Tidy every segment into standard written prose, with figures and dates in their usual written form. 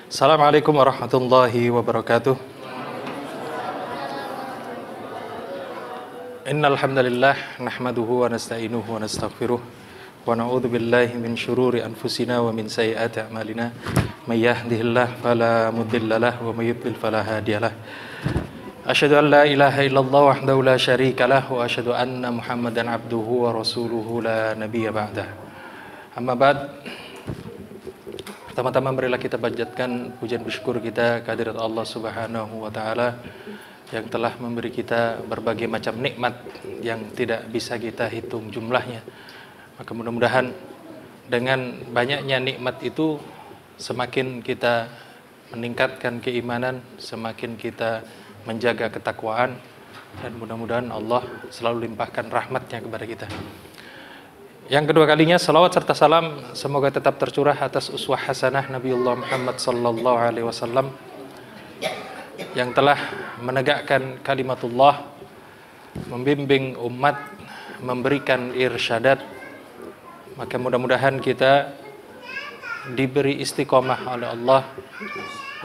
Assalamualaikum warahmatullahi wabarakatuh. Innal hamdalillah nahmaduhu wa nasta'inuhu wa nastaghfiruh wa na'udzu billahi min syururi anfusina wa min sayyiati a'malina. May yahdihillahu fala mudhillalah wa may yudlil fala hadiyalah. Asyhadu an la ilaha illallah wahdahu la syarika lah wa asyhadu anna Muhammadan abduhu wa rasuluhu la nabiyya ba'dah. Amma ba'd. Pertama-tama marilah kita panjatkan pujian bersyukur kita kehadirat Allah Subhanahu wa taala yang telah memberi kita berbagai macam nikmat yang tidak bisa kita hitung jumlahnya. Maka mudah-mudahan dengan banyaknya nikmat itu semakin kita meningkatkan keimanan, semakin kita menjaga ketakwaan, dan mudah-mudahan Allah selalu limpahkan rahmatnya kepada kita. Yang kedua kalinya, salawat serta salam semoga tetap tercurah atas uswah hasanah Nabiullah Muhammad sallallahu alaihi wasallam yang telah menegakkan kalimatullah, membimbing umat, memberikan irsyadat. Maka mudah-mudahan kita diberi istiqomah oleh Allah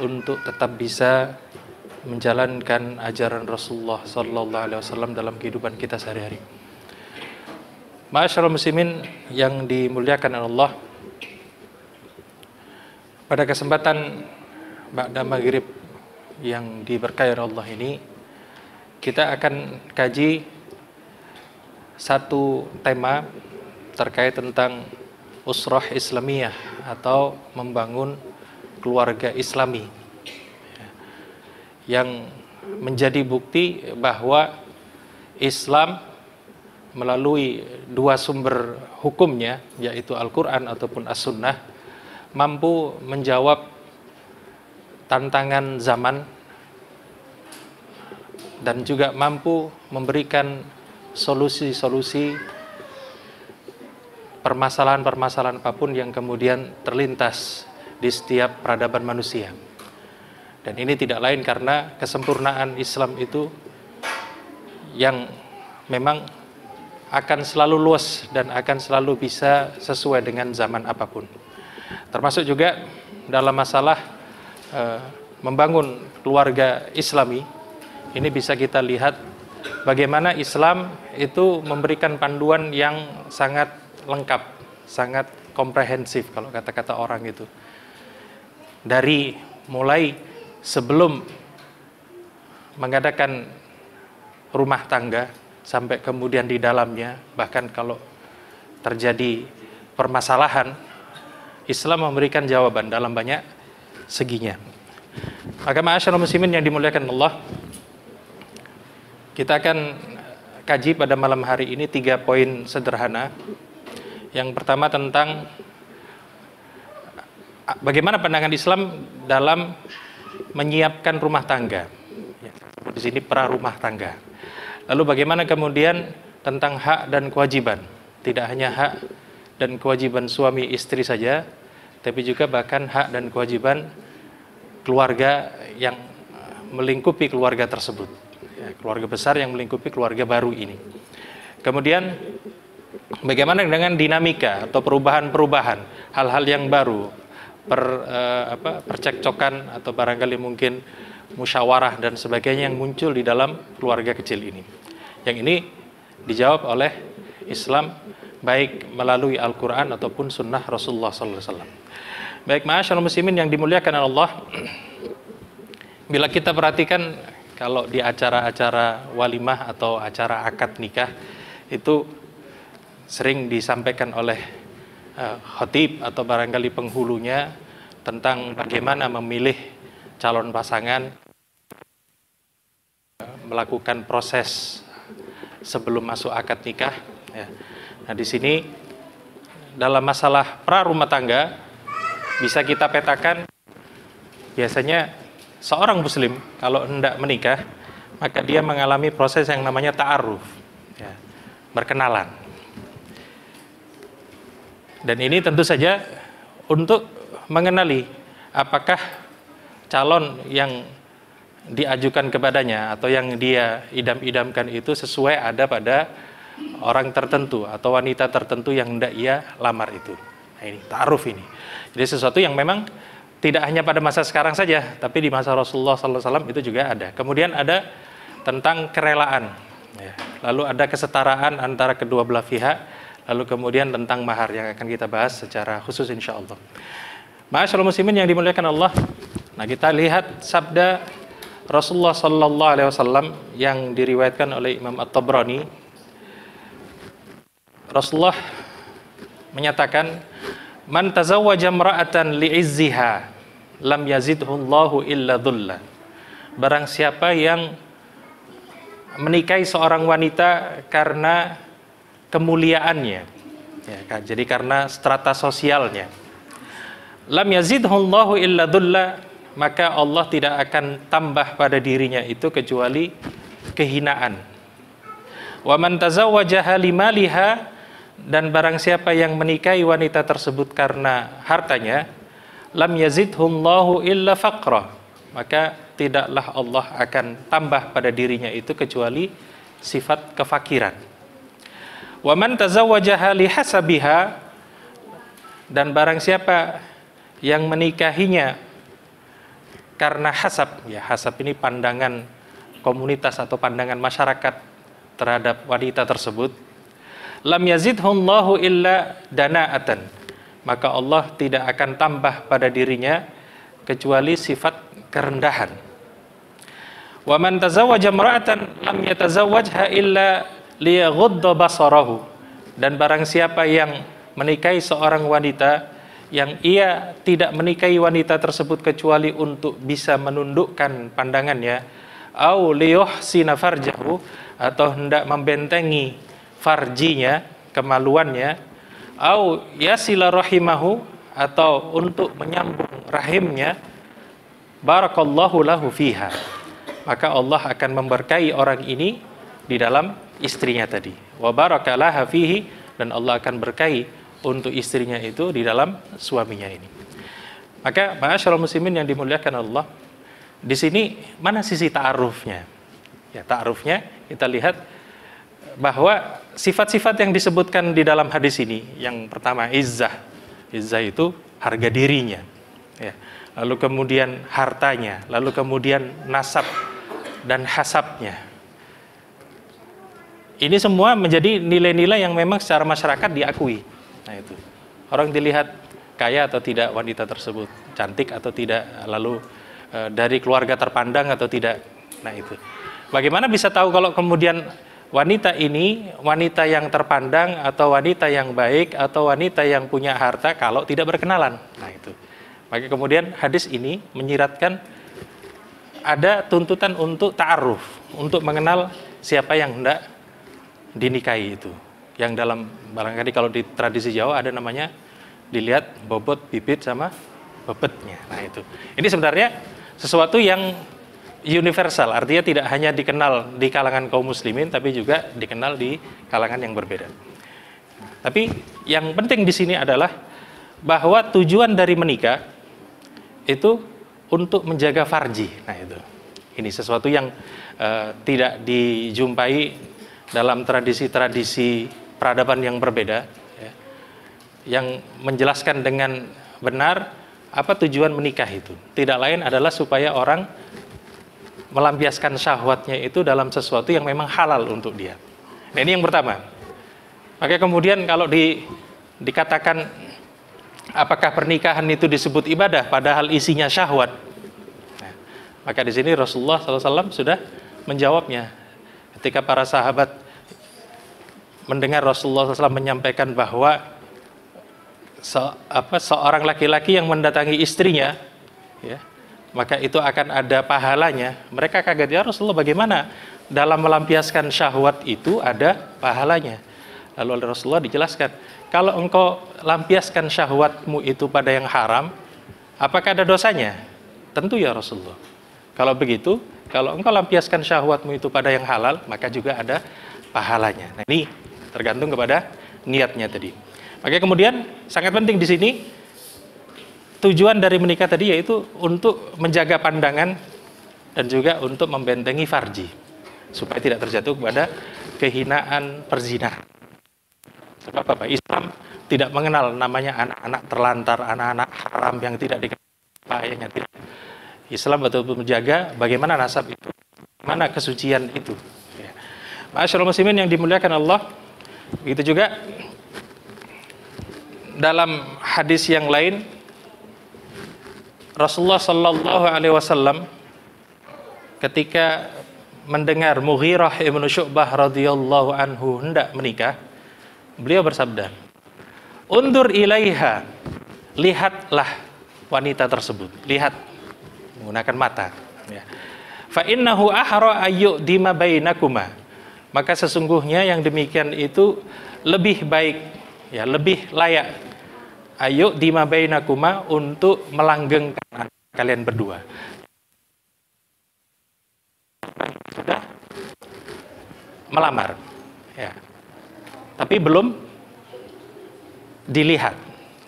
untuk tetap bisa menjalankan ajaran Rasulullah sallallahu alaihi wasallam dalam kehidupan kita sehari-hari. Ma'asyiral muslimin yang dimuliakan Allah, pada kesempatan ba'da maghrib yang diberkahi Allah ini, kita akan kaji satu tema terkait tentang usrah islamiyah atau membangun keluarga islami, yang menjadi bukti bahwa Islam melalui dua sumber hukumnya, yaitu Al-Quran ataupun As-Sunnah, mampu menjawab tantangan zaman dan juga mampu memberikan solusi-solusi permasalahan-permasalahan apapun yang kemudian terlintas di setiap peradaban manusia. Dan ini tidak lain karena kesempurnaan Islam itu yang memang akan selalu luas dan akan selalu bisa sesuai dengan zaman apapun. Termasuk juga dalam masalah membangun keluarga Islami, ini bisa kita lihat bagaimana Islam itu memberikan panduan yang sangat lengkap, sangat komprehensif kalau kata-kata orang itu. Dari mulai sebelum mengadakan rumah tangga, sampai kemudian di dalamnya, bahkan kalau terjadi permasalahan, Islam memberikan jawaban dalam banyak seginya. Maka ma'asyiral muslimin yang dimuliakan Allah, kita akan kaji pada malam hari ini 3 poin sederhana. Yang pertama tentang bagaimana pandangan Islam dalam menyiapkan rumah tangga. Di sini pra rumah tangga. Lalu bagaimana kemudian tentang hak dan kewajiban. Tidak hanya hak dan kewajiban suami istri saja, tapi juga bahkan hak dan kewajiban keluarga yang melingkupi keluarga tersebut. Ya, keluarga besar yang melingkupi keluarga baru ini. Kemudian bagaimana dengan dinamika atau perubahan-perubahan, hal-hal yang baru, percekcokan atau barangkali mungkin musyawarah dan sebagainya yang muncul di dalam keluarga kecil ini. Yang ini dijawab oleh Islam baik melalui Al-Quran ataupun Sunnah Rasulullah SAW. Baik ma'asyiral muslimin yang dimuliakan Allah, bila kita perhatikan kalau di acara-acara walimah atau acara akad nikah itu sering disampaikan oleh khatib atau barangkali penghulunya tentang bagaimana memilih calon pasangan, melakukan proses sebelum masuk akad nikah. Ya. Nah di sini dalam masalah pra rumah tangga bisa kita petakan, biasanya seorang muslim kalau hendak menikah maka dia mengalami proses yang namanya ta'aruf, ya, berkenalan. Dan ini tentu saja untuk mengenali apakah calon yang diajukan kepadanya atau yang dia idam-idamkan itu sesuai ada pada orang tertentu atau wanita tertentu yang hendak ia lamar itu. Nah ini ta'aruf ini. Jadi sesuatu yang memang tidak hanya pada masa sekarang saja, tapi di masa Rasulullah SAW itu juga ada. Kemudian ada tentang kerelaan, ya. Lalu ada kesetaraan antara kedua belah pihak, lalu kemudian tentang mahar yang akan kita bahas secara khusus insya Allah. Ma'asyiral muslimin yang dimuliakan Allah. Nah, kita lihat sabda Rasulullah SAW yang diriwayatkan oleh Imam At-Tabrani. Rasulullah menyatakan, "Man tazawwaja imra'atan li'izziha lam yazidhullahu illa dhulla." Barang siapa yang menikahi seorang wanita karena kemuliaannya, ya, jadi karena strata sosialnya, lam yazidhullahu illa dhulla, maka Allah tidak akan tambah pada dirinya itu kecuali kehinaan. Wa man tazawwajaha limaliha, dan barang siapa yang menikahi wanita tersebut karena hartanya, lam yazidhullahu illa faqra, maka tidaklah Allah akan tambah pada dirinya itu kecuali sifat kefakiran. Wa man tazawwajaha lihasabiha, dan barang siapa yang menikahinya karena hasab, ya, hasab ini pandangan komunitas atau pandangan masyarakat terhadap wanita tersebut, lam yazidhullahu illa dana'atan, maka Allah tidak akan tambah pada dirinya kecuali sifat kerendahan. Wa man tazawwaja imra'atan lam yatazawwajha illa liyaghudda basarahu, dan barang siapa yang menikahi seorang wanita yang ia tidak menikahi wanita tersebut kecuali untuk bisa menundukkan pandangannya, au liyuhsina farjahu, atau hendak membentengi farjinya, kemaluannya, au yasila rahimahu, atau untuk menyambung rahimnya, barakallahu lahu fiha, maka Allah akan memberkahi orang ini di dalam istrinya tadi. Wa barakalaha fihi, dan Allah akan berkahi untuk istrinya itu di dalam suaminya ini. Maka ma'asyiral muslimin yang dimuliakan Allah, di sini mana sisi ta'arufnya? Ya, ta'arufnya kita lihat bahwa sifat-sifat yang disebutkan di dalam hadis ini, yang pertama izzah. Izzah itu harga dirinya, ya. Lalu kemudian hartanya, lalu kemudian nasab dan hasabnya. Ini semua menjadi nilai-nilai yang memang secara masyarakat diakui. Nah, itu orang dilihat kaya atau tidak wanita tersebut, cantik atau tidak, lalu dari keluarga terpandang atau tidak. Nah, itu bagaimana bisa tahu kalau kemudian wanita ini wanita yang terpandang atau wanita yang baik atau wanita yang punya harta kalau tidak berkenalan? Nah, itu maka kemudian hadis ini menyiratkan ada tuntutan untuk ta'aruf, untuk mengenal siapa yang hendak dinikahi itu. Yang dalam barangkali kalau di tradisi Jawa ada namanya dilihat bobot, bibit sama bebetnya. Nah, itu. Ini sebenarnya sesuatu yang universal, artinya tidak hanya dikenal di kalangan kaum muslimin tapi juga dikenal di kalangan yang berbeda. Tapi yang penting di sini adalah bahwa tujuan dari menikah itu untuk menjaga farji. Nah, itu. Ini sesuatu yang tidak dijumpai dalam tradisi-tradisi peradaban yang berbeda, ya, yang menjelaskan dengan benar apa tujuan menikah itu. Tidak lain adalah supaya orang melampiaskan syahwatnya itu dalam sesuatu yang memang halal untuk dia. Nah, ini yang pertama. Maka kemudian kalau dikatakan apakah pernikahan itu disebut ibadah padahal isinya syahwat, nah, maka di sini Rasulullah SAW sudah menjawabnya ketika para sahabat mendengar Rasulullah SAW menyampaikan bahwa seorang laki-laki yang mendatangi istrinya, ya, maka itu akan ada pahalanya. Mereka kaget, ya Rasulullah, bagaimana dalam melampiaskan syahwat itu ada pahalanya? Lalu oleh Rasulullah dijelaskan, kalau engkau lampiaskan syahwatmu itu pada yang haram, apakah ada dosanya? Tentu ya Rasulullah. Kalau begitu, kalau engkau lampiaskan syahwatmu itu pada yang halal, maka juga ada pahalanya. Nah, ini tergantung kepada niatnya tadi. Maka kemudian sangat penting di sini tujuan dari menikah tadi yaitu untuk menjaga pandangan dan juga untuk membentengi farji supaya tidak terjatuh kepada kehinaan perzinahan. Sebab apa? Islam tidak mengenal namanya anak-anak terlantar, anak-anak haram yang tidak dikenal ayahnya. Tidak. Islam betul-betul menjaga bagaimana nasab itu, mana kesucian itu. Ya. Ma'asyiral muslimin yang dimuliakan Allah, begitu juga dalam hadis yang lain Rasulullah sallallahu alaihi wasallam ketika mendengar Mughirah ibnu Syu'bah radhiyallahu anhu hendak menikah, beliau bersabda, "Undur ilaiha," lihatlah wanita tersebut, lihat menggunakan mata. Ya. Fa innahu ahra ayyudima bainakuma, maka sesungguhnya yang demikian itu lebih baik, ya lebih layak, ayyudima bainakuma, untuk melanggengkan kalian berdua. Sudah melamar, ya, tapi belum dilihat.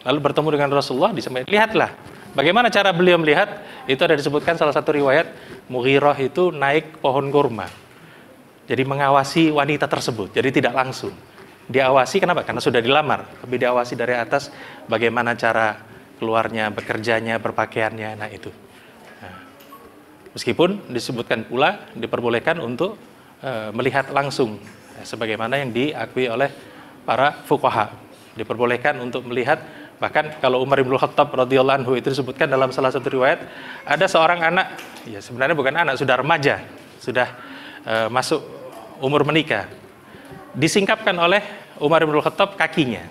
Lalu bertemu dengan Rasulullah, disampaikan, lihatlah. Bagaimana cara beliau melihat? Itu ada disebutkan salah satu riwayat, Mughirah itu naik pohon kurma. Jadi mengawasi wanita tersebut. Jadi tidak langsung. Diawasi kenapa? Karena sudah dilamar. Tapi diawasi dari atas bagaimana cara keluarnya, bekerjanya, berpakaiannya. Nah itu. Nah, meskipun disebutkan pula diperbolehkan untuk melihat langsung, sebagaimana yang diakui oleh para fuqaha. Diperbolehkan untuk melihat. Bahkan kalau Umar bin Khattab radhiyallahu anhu itu disebutkan dalam salah satu riwayat, ada seorang anak, ya sebenarnya bukan anak, sudah remaja, sudah masuk umur menikah, disingkapkan oleh Umar bin Khattab kakinya.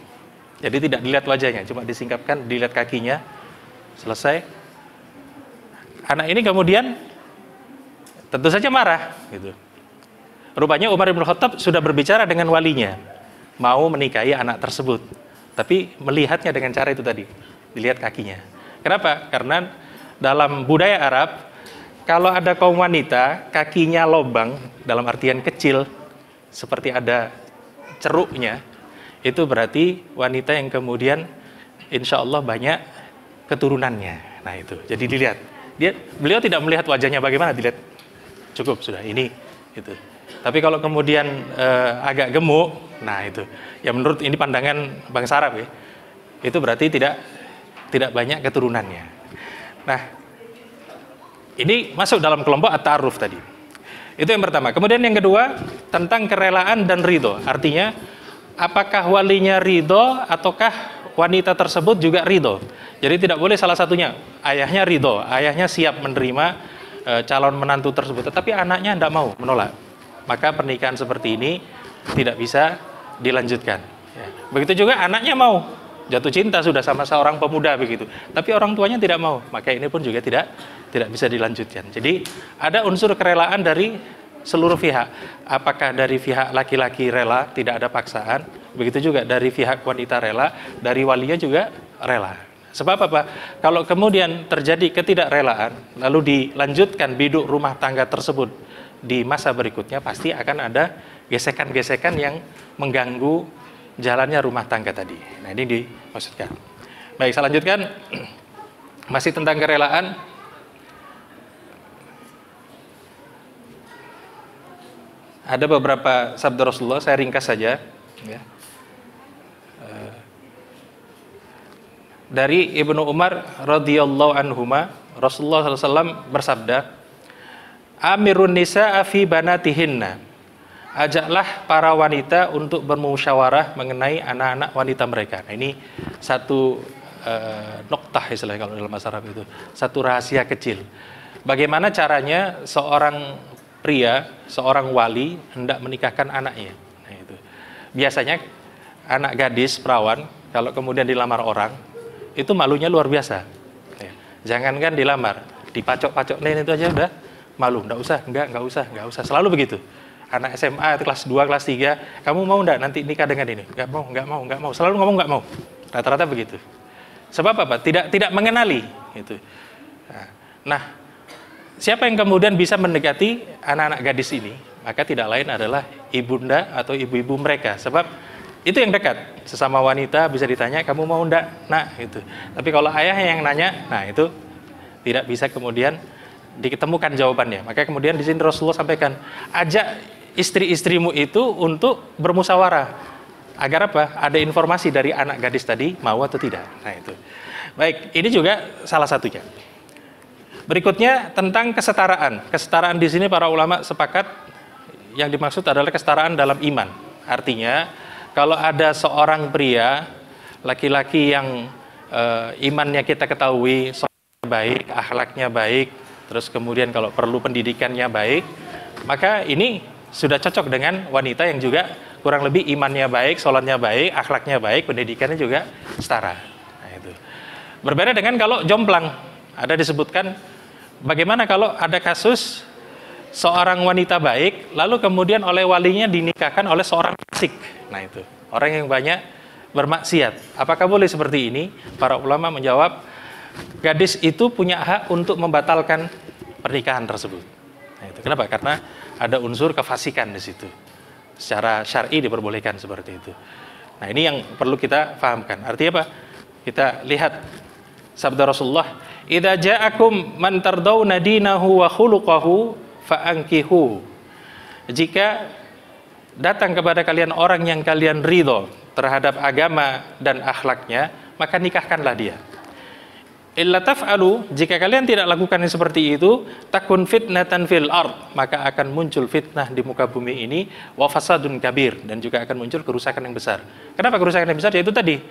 Jadi tidak dilihat wajahnya, cuma disingkapkan, dilihat kakinya. Selesai. Anak ini kemudian tentu saja marah gitu. Rupanya Umar bin Khattab sudah berbicara dengan walinya, mau menikahi anak tersebut. Tapi melihatnya dengan cara itu tadi, dilihat kakinya. Kenapa? Karena dalam budaya Arab, kalau ada kaum wanita, kakinya lobang, dalam artian kecil, seperti ada ceruknya, itu berarti wanita yang kemudian insya Allah banyak keturunannya. Nah itu, jadi dilihat. Beliau tidak melihat wajahnya bagaimana, dilihat. Cukup, sudah, ini. Gitu. Tapi kalau kemudian agak gemuk, nah itu, ya menurut ini pandangan bangsa Arab ya, itu berarti tidak banyak keturunannya. Nah, ini masuk dalam kelompok at-ta'arruf tadi. Itu yang pertama. Kemudian yang kedua, tentang kerelaan dan ridho. Artinya, apakah walinya ridho ataukah wanita tersebut juga ridho. Jadi tidak boleh salah satunya. Ayahnya ridho, ayahnya siap menerima calon menantu tersebut, tetapi anaknya tidak mau, menolak. Maka pernikahan seperti ini tidak bisa dilanjutkan. Ya. Begitu juga anaknya mau, jatuh cinta sudah sama seorang pemuda begitu, tapi orang tuanya tidak mau, maka ini pun juga tidak bisa dilanjutkan. Jadi ada unsur kerelaan dari seluruh pihak. Apakah dari pihak laki-laki rela, tidak ada paksaan, begitu juga dari pihak wanita rela, dari walinya juga rela. Sebab apa? Kalau kemudian terjadi ketidakrelaan, lalu dilanjutkan biduk rumah tangga tersebut di masa berikutnya, pasti akan ada gesekan-gesekan yang mengganggu jalannya rumah tangga tadi. Nah ini dimaksudkan. Baik, saya lanjutkan. Masih tentang kerelaan. Ada beberapa sabda Rasulullah, saya ringkas saja. Ya. Dari Ibnu Umar radhiyallahu anhuma, Rasulullah SAW bersabda, Amirun nisa'a fi banatihinna. Ajaklah para wanita untuk bermusyawarah mengenai anak-anak wanita mereka. Nah, ini satu noktah istilahnya kalau dalam bahasa Arab itu, satu rahasia kecil. Bagaimana caranya seorang pria, seorang wali hendak menikahkan anaknya. Nah, itu. Biasanya anak gadis perawan kalau kemudian dilamar orang, itu malunya luar biasa. Ya. Jangankan dilamar, dipacok-pacok lain itu aja udah malu, enggak usah, selalu begitu. Anak SMA kelas 2, kelas 3, kamu mau enggak nanti nikah dengan ini? Enggak mau, selalu ngomong enggak mau. Rata-rata begitu. Sebab apa? Tidak mengenali gitu. Nah, siapa yang kemudian bisa mendekati anak-anak gadis ini? Maka tidak lain adalah ibunda atau ibu-ibu mereka. Sebab itu yang dekat. Sesama wanita bisa ditanya, kamu mau enggak? Nah, gitu. Tapi kalau ayahnya yang nanya, nah itu tidak bisa kemudian diketemukan jawabannya. Maka kemudian di sini Rasulullah sampaikan, ajak istri-istrimu itu untuk bermusyawarah. Agar apa? Ada informasi dari anak gadis tadi, mau atau tidak. Nah itu. Baik, ini juga salah satunya. Berikutnya tentang kesetaraan. Kesetaraan di sini para ulama sepakat yang dimaksud adalah kesetaraan dalam iman. Artinya kalau ada seorang pria laki-laki yang imannya kita ketahui baik, akhlaknya baik, terus kemudian kalau perlu pendidikannya baik, maka ini sudah cocok dengan wanita yang juga kurang lebih imannya baik, sholatnya baik, akhlaknya baik, pendidikannya juga setara. Nah, itu. Berbeda dengan kalau jomplang. Ada disebutkan bagaimana kalau ada kasus seorang wanita baik, lalu kemudian oleh walinya dinikahkan oleh seorang fasik. Nah itu, orang yang banyak bermaksiat. Apakah boleh seperti ini? Para ulama menjawab, gadis itu punya hak untuk membatalkan pernikahan tersebut. Nah, itu. Kenapa? Karena ada unsur kefasikan di situ. Secara syar'i diperbolehkan seperti itu. Nah, ini yang perlu kita fahamkan. Artinya apa? Kita lihat sabda Rasulullah, "Idza ja'akum man tardawna dinahu wa khuluquhu fa'ankihu." Jika datang kepada kalian orang yang kalian ridho terhadap agama dan akhlaknya, maka nikahkanlah dia. Illa taf'alu, jika kalian tidak lakukan yang seperti itu, takun fitnatan fil ard, maka akan muncul fitnah di muka bumi ini, wa fasadun kabir, dan juga akan muncul kerusakan yang besar. Kenapa kerusakan yang besar? Yaitu tadi,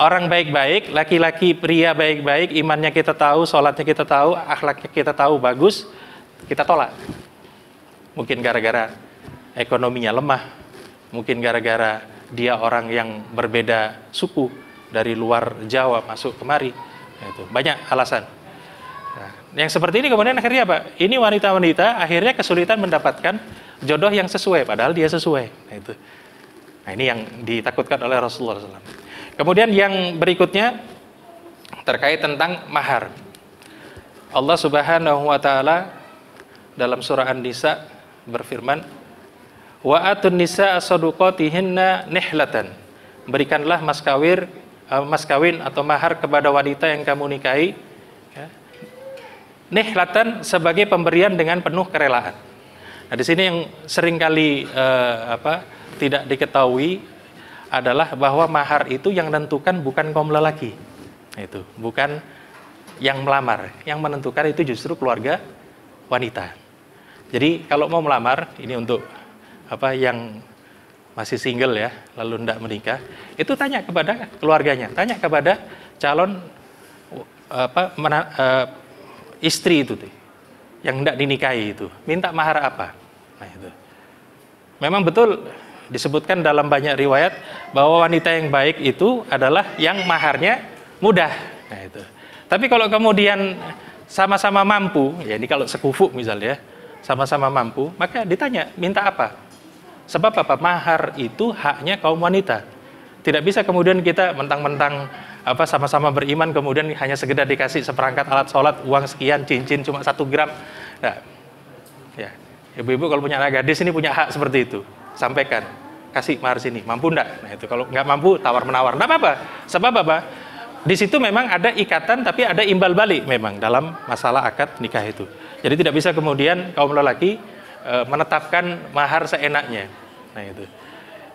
orang baik-baik, laki-laki pria baik-baik, imannya kita tahu, sholatnya kita tahu, akhlaknya kita tahu bagus, kita tolak. Mungkin gara-gara ekonominya lemah, mungkin gara-gara dia orang yang berbeda suku dari luar Jawa masuk kemari. Itu banyak alasan. Nah, yang seperti ini kemudian akhirnya apa? Ini wanita-wanita akhirnya kesulitan mendapatkan jodoh yang sesuai, padahal dia sesuai. Nah, itu. Nah, ini yang ditakutkan oleh Rasulullah SAW. Kemudian yang berikutnya terkait tentang mahar. Allah Subhanahu wa taala dalam surah An-Nisa berfirman, "Wa atun nisaa saduqatihinna nihlatan." Berikanlah mas kawin atau mahar kepada wanita yang kamu nikahi, ya. Nihlatan sebagai pemberian dengan penuh kerelaan. Nah, di sini yang seringkali tidak diketahui adalah bahwa mahar itu yang menentukan bukan kaum lelaki. Itu bukan yang melamar, yang menentukan itu justru keluarga wanita. Jadi kalau mau melamar, ini untuk yang masih single ya, lalu tidak menikah, itu tanya kepada keluarganya, tanya kepada calon istri itu yang tidak dinikahi itu, minta mahar apa. Nah, itu memang betul disebutkan dalam banyak riwayat bahwa wanita yang baik itu adalah yang maharnya mudah. Nah, itu. Tapi kalau kemudian sama-sama mampu, ya ini kalau sekufu misalnya, sama-sama mampu, maka ditanya minta apa? Sebab apa? Mahar itu haknya kaum wanita. Tidak bisa kemudian kita mentang-mentang sama-sama beriman kemudian hanya sekedar dikasih seperangkat alat sholat, uang sekian, cincin cuma 1 gram. Nah, ya, ibu-ibu kalau punya anak gadis ini punya hak seperti itu. Sampaikan, kasih mahar sini, mampu enggak? Nah, itu kalau nggak mampu tawar-menawar, enggak apa-apa. Sebab apa? Di situ memang ada ikatan tapi ada imbal balik memang dalam masalah akad nikah itu. Jadi tidak bisa kemudian kaum lelaki menetapkan mahar seenaknya. Nah, itu.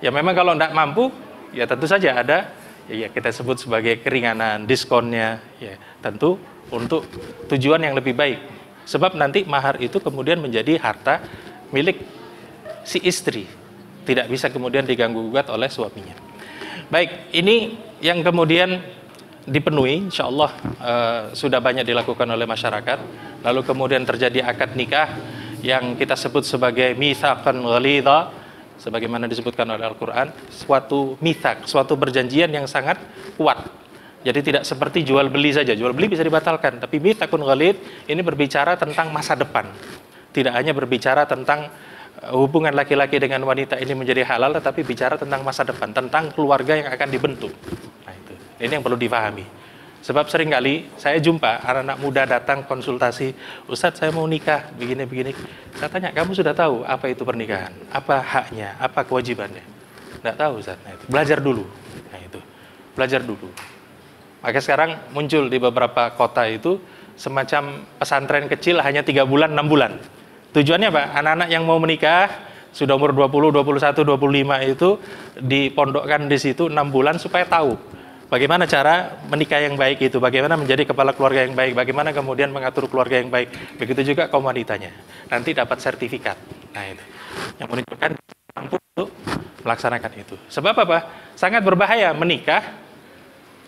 Ya memang kalau enggak mampu, ya tentu saja ada ya kita sebut sebagai keringanan, diskonnya, ya tentu untuk tujuan yang lebih baik. Sebab nanti mahar itu kemudian menjadi harta milik si istri. Tidak bisa kemudian diganggu-gugat oleh suaminya. Baik, ini yang kemudian dipenuhi, insya Allah sudah banyak dilakukan oleh masyarakat. Lalu kemudian terjadi akad nikah yang kita sebut sebagai mitsaqan ghalidha, sebagaimana disebutkan oleh Al-Quran, suatu mitsaq, suatu perjanjian yang sangat kuat. Jadi tidak seperti jual beli saja, jual beli bisa dibatalkan, tapi mitsaqun ghalidh ini berbicara tentang masa depan. Tidak hanya berbicara tentang hubungan laki-laki dengan wanita ini menjadi halal, tetapi bicara tentang masa depan, tentang keluarga yang akan dibentuk. Nah, itu. Ini yang perlu difahami. Sebab seringkali saya jumpa anak-anak muda datang konsultasi, "Ustadz, saya mau nikah begini-begini." Saya tanya, "Kamu sudah tahu apa itu pernikahan? Apa haknya? Apa kewajibannya?" Nggak tahu, Ustadz. Nah, itu. Belajar dulu. Nah, itu. Belajar dulu. Maka sekarang muncul di beberapa kota itu semacam pesantren kecil hanya 3 bulan, 6 bulan. Tujuannya apa? Anak-anak yang mau menikah sudah umur 20, 21, 25 itu dipondokkan di situ 6 bulan supaya tahu Bagaimana cara menikah yang baik itu, bagaimana menjadi kepala keluarga yang baik, bagaimana kemudian mengatur keluarga yang baik. Begitu juga kaum wanitanya. Nanti dapat sertifikat. Nah itu, yang menunjukkan mampu untuk melaksanakan itu. Sebab apa? Sangat berbahaya menikah,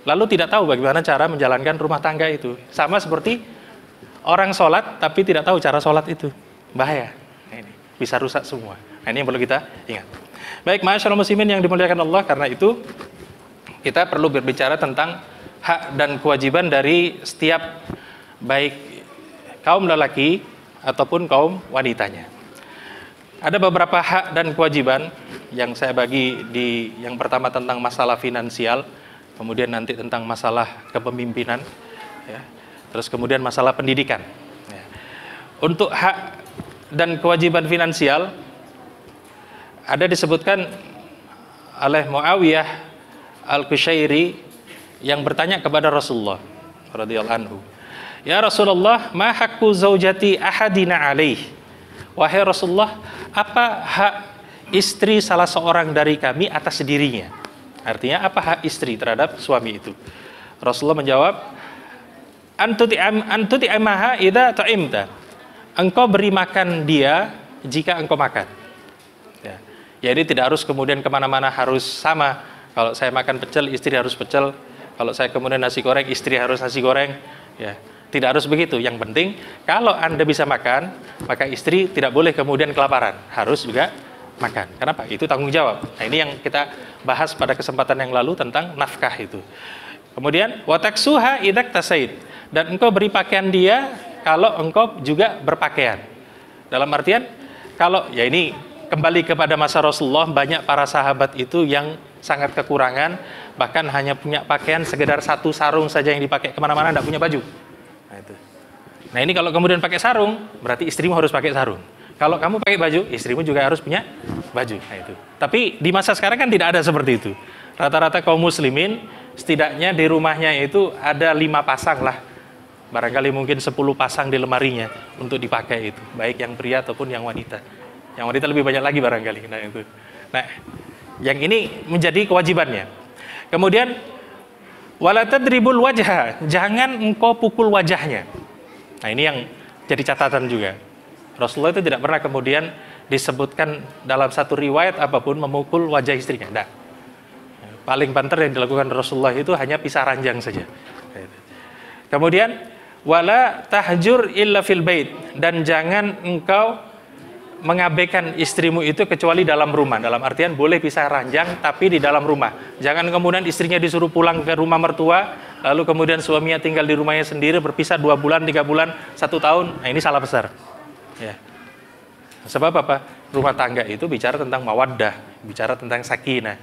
lalu tidak tahu bagaimana cara menjalankan rumah tangga itu. Sama seperti orang sholat, tapi tidak tahu cara sholat itu. Bahaya. Nah, ini bisa rusak semua. Nah, ini yang perlu kita ingat. Baik, ma'asyiral muslimin yang dimuliakan Allah, karena itu kita perlu berbicara tentang hak dan kewajiban dari setiap baik kaum lelaki ataupun kaum wanitanya. Ada beberapa hak dan kewajiban yang saya bagi di yang pertama tentang masalah finansial, kemudian nanti tentang masalah kepemimpinan, ya, terus kemudian masalah pendidikan. Ya. Untuk hak dan kewajiban finansial ada disebutkan oleh Muawiyah Al-Qushairi yang bertanya kepada Rasulullah radhiyallahu anhu, "Ya Rasulullah, ma haqqu zaujati ahadina alaih?" Wahai Rasulullah, apa hak istri salah seorang dari kami atas dirinya? Artinya apa hak istri terhadap suami itu? Rasulullah menjawab, "Antuti amaha idza ta'imta." Engkau beri makan dia jika engkau makan. Ya. Jadi tidak harus kemudian kemana-mana harus sama. Kalau saya makan pecel, istri harus pecel. Kalau saya kemudian nasi goreng, istri harus nasi goreng. Ya, tidak harus begitu. Yang penting, kalau Anda bisa makan, maka istri tidak boleh kemudian kelaparan. Harus juga makan. Kenapa? Itu tanggung jawab. Nah, ini yang kita bahas pada kesempatan yang lalu tentang nafkah itu. Kemudian, wataksuha idak tasaid. Dan engkau beri pakaian dia kalau engkau juga berpakaian. Dalam artian, kalau, ya ini kembali kepada masa Rasulullah, banyak para sahabat itu yang sangat kekurangan, bahkan hanya punya pakaian sekedar satu sarung saja yang dipakai kemana-mana, tidak punya baju. Nah, itu. Nah ini kalau kemudian pakai sarung, berarti istrimu harus pakai sarung. Kalau kamu pakai baju, istrimu juga harus punya baju. Nah, itu. Tapi di masa sekarang kan tidak ada seperti itu. Rata-rata kaum muslimin, setidaknya di rumahnya itu ada 5 pasang lah. Barangkali mungkin 10 pasang di lemarinya untuk dipakai itu. Baik yang pria ataupun yang wanita. Yang wanita lebih banyak lagi barangkali. Nah itu. Nah, yang ini menjadi kewajibannya. Kemudian wala tadribul wajha, jangan engkau pukul wajahnya. Nah, ini yang jadi catatan juga. Rasulullah itu tidak pernah kemudian disebutkan dalam satu riwayat apapun memukul wajah istrinya. Tidak. Paling banter yang dilakukan Rasulullah itu hanya pisah ranjang saja. Kemudian wala tahjur illa fil bait, dan jangan engkau mengabaikan istrimu itu kecuali dalam rumah. Dalam artian boleh pisah ranjang tapi di dalam rumah. Jangan kemudian istrinya disuruh pulang ke rumah mertua, lalu kemudian suaminya tinggal di rumahnya sendiri, berpisah 2 bulan, 3 bulan, 1 tahun. Nah, ini salah besar. Ya. Sebab apa? Rumah tangga itu bicara tentang mawaddah, bicara tentang sakinah,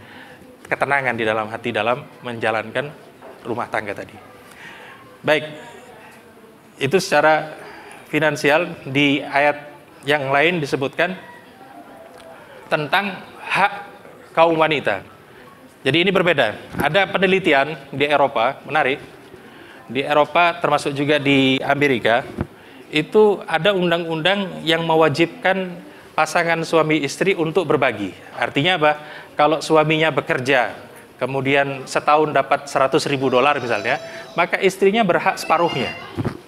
ketenangan di dalam hati dalam menjalankan rumah tangga tadi. Baik, itu secara finansial. Di ayat yang lain disebutkan tentang hak kaum wanita. Jadi ini berbeda. Ada penelitian di Eropa, menarik. Di Eropa termasuk juga di Amerika, itu ada undang-undang yang mewajibkan pasangan suami istri untuk berbagi. Artinya apa? Kalau suaminya bekerja, kemudian setahun dapat $100.000 misalnya, maka istrinya berhak separuhnya.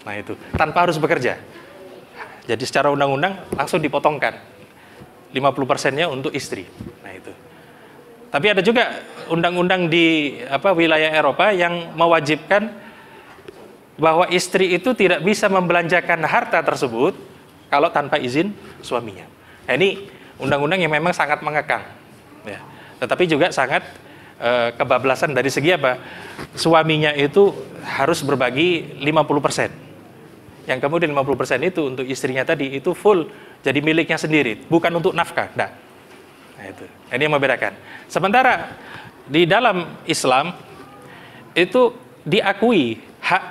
Nah itu, tanpa harus bekerja. Jadi secara undang-undang langsung dipotongkan 50%-nya untuk istri. Nah itu. Tapi ada juga undang-undang di wilayah Eropa yang mewajibkan bahwa istri itu tidak bisa membelanjakan harta tersebut kalau tanpa izin suaminya. Nah, ini undang-undang yang memang sangat mengekang. Ya. Tetapi juga sangat kebablasan dari segi apa? Suaminya itu harus berbagi 50%. Yang kemudian 50% itu untuk istrinya tadi itu full jadi miliknya sendiri, bukan untuk nafkah. Nah itu. Ini yang membedakan. Sementara di dalam Islam itu diakui hak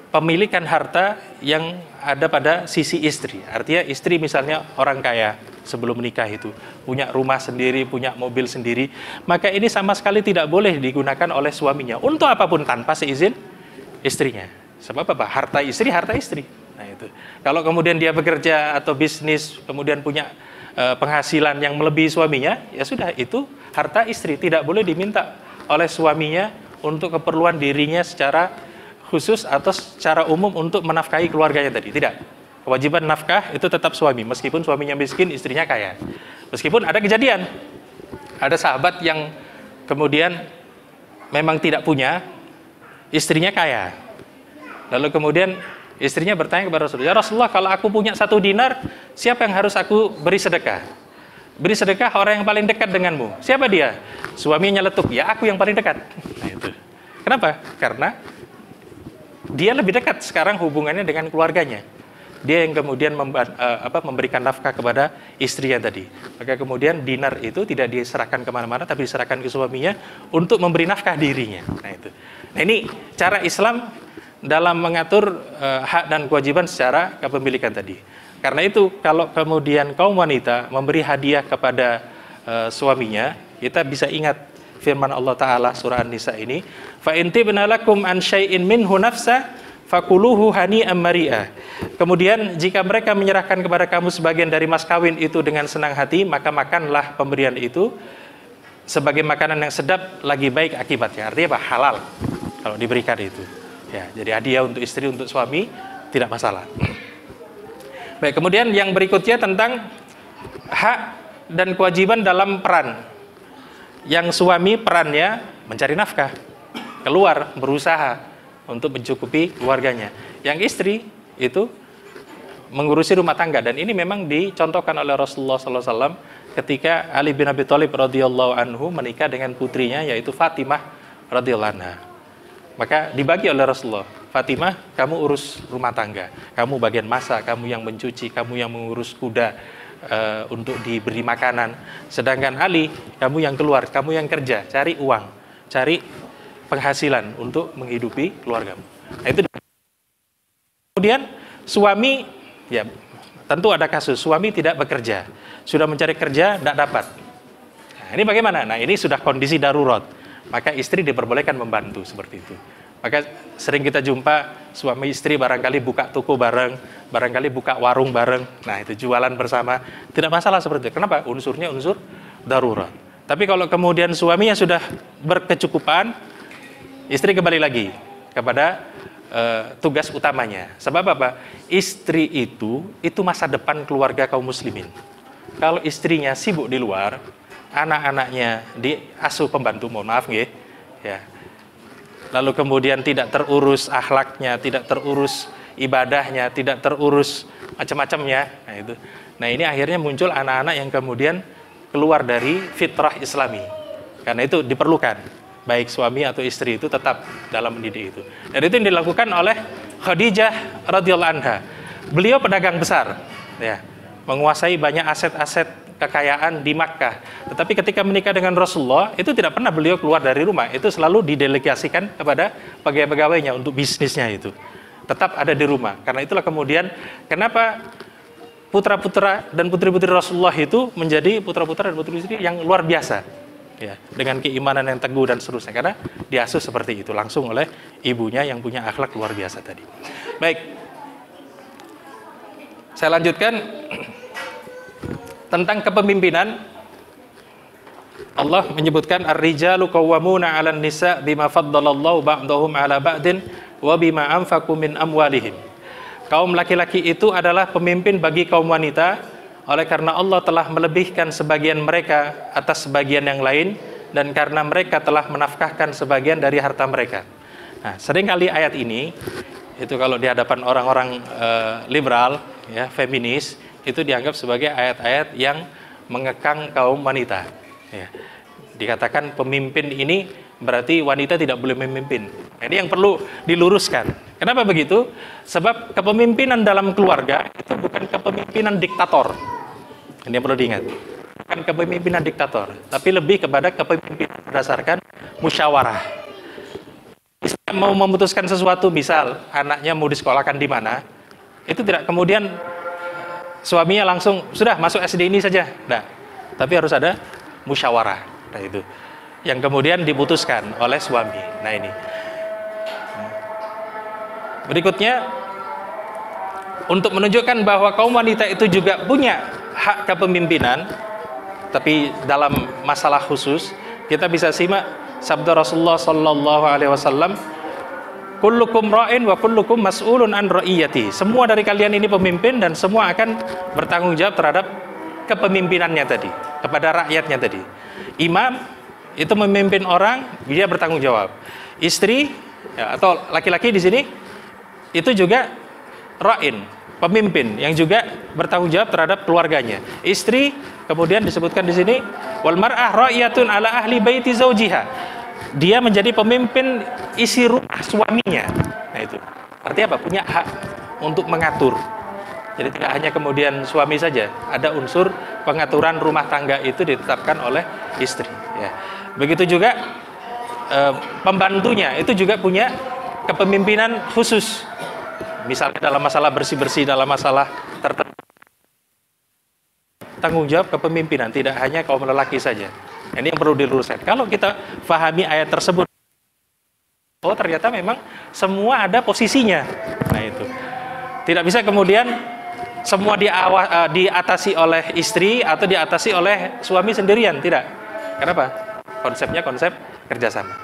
pemilikan harta yang ada pada sisi istri. Artinya istri misalnya orang kaya sebelum menikah itu punya rumah sendiri, punya mobil sendiri, maka ini sama sekali tidak boleh digunakan oleh suaminya untuk apapun tanpa seizin istrinya. Sebab apa? Harta istri, harta istri. Nah itu. Kalau kemudian dia bekerja atau bisnis, kemudian punya penghasilan yang melebihi suaminya, ya sudah, itu harta istri. Tidak boleh diminta oleh suaminya untuk keperluan dirinya secara khusus atau secara umum untuk menafkahi keluarganya tadi. Tidak. Kewajiban nafkah itu tetap suami, meskipun suaminya miskin, istrinya kaya. Meskipun ada kejadian, ada sahabat yang kemudian memang tidak punya, istrinya kaya. Lalu kemudian istrinya bertanya kepada Rasulullah, "Ya Rasulullah, kalau aku punya 1 dinar, siapa yang harus aku beri sedekah?" "Beri sedekah orang yang paling dekat denganmu." "Siapa dia?" Suaminya nyeletuk, "Ya aku yang paling dekat." Nah, itu. Kenapa? Karena dia lebih dekat sekarang hubungannya dengan keluarganya. Dia yang kemudian memberikan nafkah kepada istrinya tadi. Maka kemudian dinar itu tidak diserahkan kemana-mana, tapi diserahkan ke suaminya untuk memberi nafkah dirinya. Nah itu. Nah ini cara Islam dalam mengatur hak dan kewajiban secara kepemilikan tadi. Karena itu kalau kemudian kaum wanita memberi hadiah kepada suaminya, kita bisa ingat firman Allah Ta'ala surah An-Nisa ini, fa in tibna lakum an syai'in minhu nafsa fakuluhu hani'an mari'a. Kemudian jika mereka menyerahkan kepada kamu sebagian dari mas kawin itu dengan senang hati, maka makanlah pemberian itu sebagai makanan yang sedap lagi baik akibatnya. Artinya apa? Halal kalau diberikan itu. Ya, jadi hadiah untuk istri, untuk suami tidak masalah. Baik, kemudian yang berikutnya tentang hak dan kewajiban dalam peran. Yang suami perannya mencari nafkah, keluar berusaha untuk mencukupi keluarganya. Yang istri itu mengurusi rumah tangga, dan ini memang dicontohkan oleh Rasulullah SAW ketika Ali bin Abi Thalib radhiyallahu anhu menikah dengan putrinya yaitu Fatimah radhiyallahu anha. Maka dibagi oleh Rasulullah, Fatimah, kamu urus rumah tangga, kamu bagian masak, kamu yang mencuci, kamu yang mengurus kuda untuk diberi makanan. Sedangkan Ali, kamu yang keluar, kamu yang kerja, cari uang, cari penghasilan untuk menghidupi keluargamu. Nah, itu. Kemudian suami, ya tentu ada kasus suami tidak bekerja, sudah mencari kerja, tidak dapat. Nah, ini bagaimana? Nah, ini sudah kondisi darurat. Maka istri diperbolehkan membantu seperti itu. Maka sering kita jumpa suami istri barangkali buka toko bareng, barangkali buka warung bareng. Nah, itu jualan bersama. Tidak masalah seperti itu. Kenapa? Unsurnya unsur darurat. Tapi kalau kemudian suaminya sudah berkecukupan, istri kembali lagi kepada tugas utamanya. Sebab apa? Istri itu masa depan keluarga kaum muslimin. Kalau istrinya sibuk di luar, anak-anaknya diasuh pembantu, mohon maaf nggih, ya. Lalu kemudian tidak terurus akhlaknya, tidak terurus ibadahnya, tidak terurus macam-macamnya. Nah itu. Nah ini akhirnya muncul anak-anak yang kemudian keluar dari fitrah Islami. Karena itu diperlukan baik suami atau istri itu tetap dalam mendidik itu. Dan itu yang dilakukan oleh Khadijah radhiyallahu anha. Beliau pedagang besar, ya, menguasai banyak aset-aset kekayaan di Makkah. Tetapi ketika menikah dengan Rasulullah, itu tidak pernah beliau keluar dari rumah. Itu selalu didelegasikan kepada pegawai-pegawainya untuk bisnisnya itu. Tetap ada di rumah. Karena itulah kemudian kenapa putra-putra dan putri-putri Rasulullah itu menjadi putra-putra dan putri-putri yang luar biasa. Ya, dengan keimanan yang teguh dan seterusnya. Karena diasuh seperti itu langsung oleh ibunya yang punya akhlak luar biasa tadi. Baik. Saya lanjutkan tentang kepemimpinan. Allah menyebutkan ar-rijalu qawwamuna 'alan nisa bima faddalallahu ba'dahum 'ala ba'din wa bima anfaqu min amwalihim. Kaum laki-laki itu adalah pemimpin bagi kaum wanita oleh karena Allah telah melebihkan sebagian mereka atas sebagian yang lain dan karena mereka telah menafkahkan sebagian dari harta mereka. Nah, seringkali ayat ini itu kalau di hadapan orang-orang liberal, ya, feminis, itu dianggap sebagai ayat-ayat yang mengekang kaum wanita. Ya. Dikatakan pemimpin ini berarti wanita tidak boleh memimpin. Ini yang perlu diluruskan. Kenapa begitu? Sebab kepemimpinan dalam keluarga itu bukan kepemimpinan diktator. Ini yang perlu diingat. Bukan kepemimpinan diktator, tapi lebih kepada kepemimpinan berdasarkan musyawarah. Mau memutuskan sesuatu, misal anaknya mau disekolahkan di mana, itu tidak kemudian suaminya langsung sudah masuk SD ini saja, nah, tapi harus ada musyawarah. Nah itu yang kemudian diputuskan oleh suami. Nah ini. Berikutnya, untuk menunjukkan bahwa kaum wanita itu juga punya hak kepemimpinan, tapi dalam masalah khusus, kita bisa simak sabda Rasulullah sallallahu alaihi wasallam, kullukum ra'in wa kullukum mas'ulun an ra'iyati. Semua dari kalian ini pemimpin dan semua akan bertanggung jawab terhadap kepemimpinannya tadi, kepada rakyatnya tadi. Imam itu memimpin orang, dia bertanggung jawab. Istri ya, atau laki-laki di sini itu juga ra'in, pemimpin yang juga bertanggung jawab terhadap keluarganya. Istri kemudian disebutkan di sini wal mar'ah ra'iyatun ala ahli baiti zaujiha. Dia menjadi pemimpin isi rumah suaminya. Nah itu. Artinya apa? Punya hak untuk mengatur. Jadi tidak hanya kemudian suami saja, ada unsur pengaturan rumah tangga itu ditetapkan oleh istri ya. Begitu juga pembantunya itu juga punya kepemimpinan khusus. Misalnya dalam masalah bersih-bersih, dalam masalah tertentu, tanggung jawab kepemimpinan, tidak hanya kaum lelaki saja. Ini yang perlu diluruskan. Kalau kita pahami ayat tersebut, oh ternyata memang semua ada posisinya. Nah itu. Tidak bisa kemudian semua diatasi oleh istri atau diatasi oleh suami sendirian, tidak. Kenapa? Konsepnya konsep kerjasama.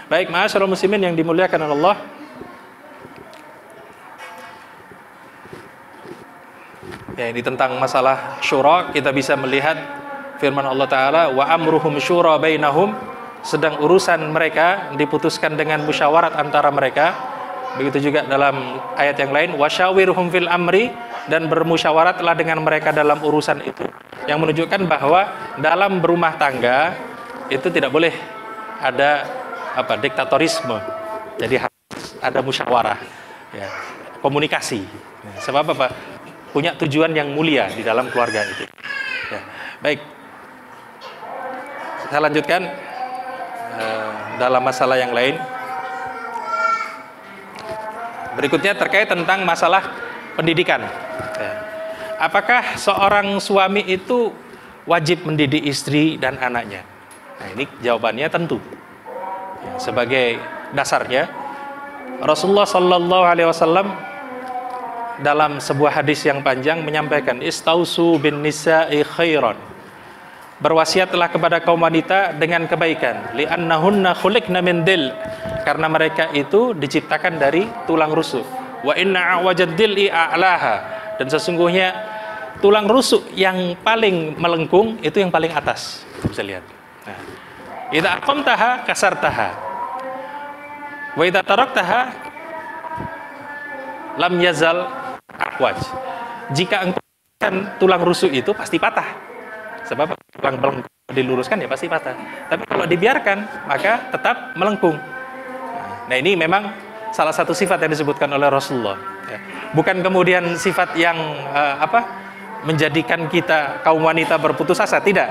Baik, ma'asyiral muslimin yang dimuliakan Allah. Ya, ini tentang masalah syura, kita bisa melihat firman Allah Ta'ala, wa amruhum syura bainahum, sedang urusan mereka diputuskan dengan musyawarat antara mereka. Begitu juga dalam ayat yang lain, wasyawirhum fil amri, dan bermusyawaratlah dengan mereka dalam urusan itu. Yang menunjukkan bahwa dalam berumah tangga itu tidak boleh ada diktatorisme. Jadi harus ada musyawarah, ya, komunikasi. Ya, sebab apa? Punya tujuan yang mulia di dalam keluarga itu. Ya, baik. Saya lanjutkan dalam masalah yang lain. Berikutnya terkait tentang masalah pendidikan. Ya. Apakah seorang suami itu wajib mendidik istri dan anaknya? Nah, ini jawabannya tentu. Ya, sebagai dasarnya, Rasulullah Sallallahu Alaihi Wasallam dalam sebuah hadis yang panjang menyampaikan, istausu bin nisa'i khairan, berwasiatlah kepada kaum wanita dengan kebaikan, li'annahunna khuliqna min dil, karena mereka itu diciptakan dari tulang rusuk, wa inna a'wajad dil'i a'laha, dan sesungguhnya tulang rusuk yang paling melengkung itu yang paling atas. Bisa lihat. Nah, idza aqamtaha kasartaha wa idza taraktaha lam yazal akwaj. Jika engkau tulang rusuk itu pasti patah. Sebab tulang melengkung diluruskan ya pasti patah. Tapi kalau dibiarkan maka tetap melengkung. Nah, ini memang salah satu sifat yang disebutkan oleh Rasulullah. Ya. Bukan kemudian sifat yang menjadikan kita kaum wanita berputus asa, tidak.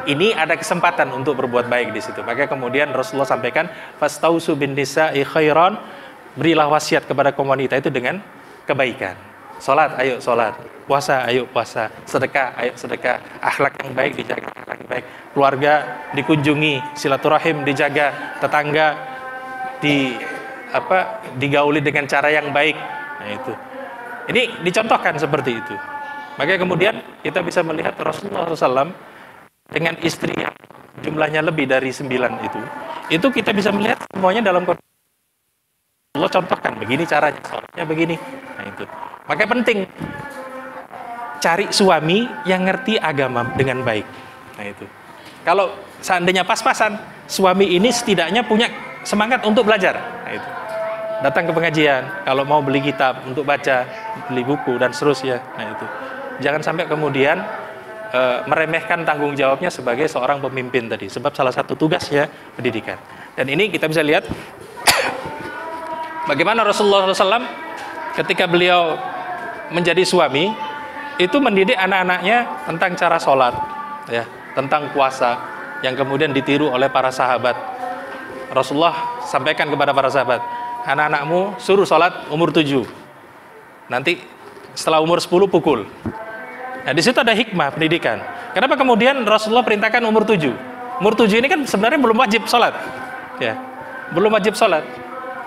Ini ada kesempatan untuk berbuat baik di situ. Maka kemudian Rasulullah sampaikan, fastausu bin nisa'i khairan, berilah wasiat kepada kaum wanita itu dengan kebaikan. Salat, ayo salat. Puasa, ayo puasa. Sedekah, ayo sedekah. Akhlak yang baik dijaga, akhlak yang baik. Keluarga dikunjungi, silaturahim dijaga, tetangga digauli dengan cara yang baik. Nah, itu. Ini dicontohkan seperti itu. Makanya kemudian kita bisa melihat Rasulullah SAW dengan istri yang jumlahnya lebih dari 9 itu kita bisa melihat semuanya dalam Allah contohkan begini caranya, soalnya begini. Nah itu. Makanya penting cari suami yang ngerti agama dengan baik. Nah itu. Kalau seandainya pas-pasan, suami ini setidaknya punya semangat untuk belajar. Nah itu. Datang ke pengajian, kalau mau beli kitab untuk baca, beli buku dan seterusnya. Nah itu. Jangan sampai kemudian meremehkan tanggung jawabnya sebagai seorang pemimpin tadi. Sebab salah satu tugasnya pendidikan. Dan ini kita bisa lihat bagaimana Rasulullah SAW ketika beliau menjadi suami itu mendidik anak-anaknya tentang cara sholat, ya, tentang puasa yang kemudian ditiru oleh para sahabat. Rasulullah sampaikan kepada para sahabat, anak-anakmu suruh sholat umur 7, nanti setelah umur 10 pukul. Nah di situ ada hikmah pendidikan. Kenapa kemudian Rasulullah perintahkan umur 7? Umur 7 ini kan sebenarnya belum wajib sholat, ya, belum wajib sholat.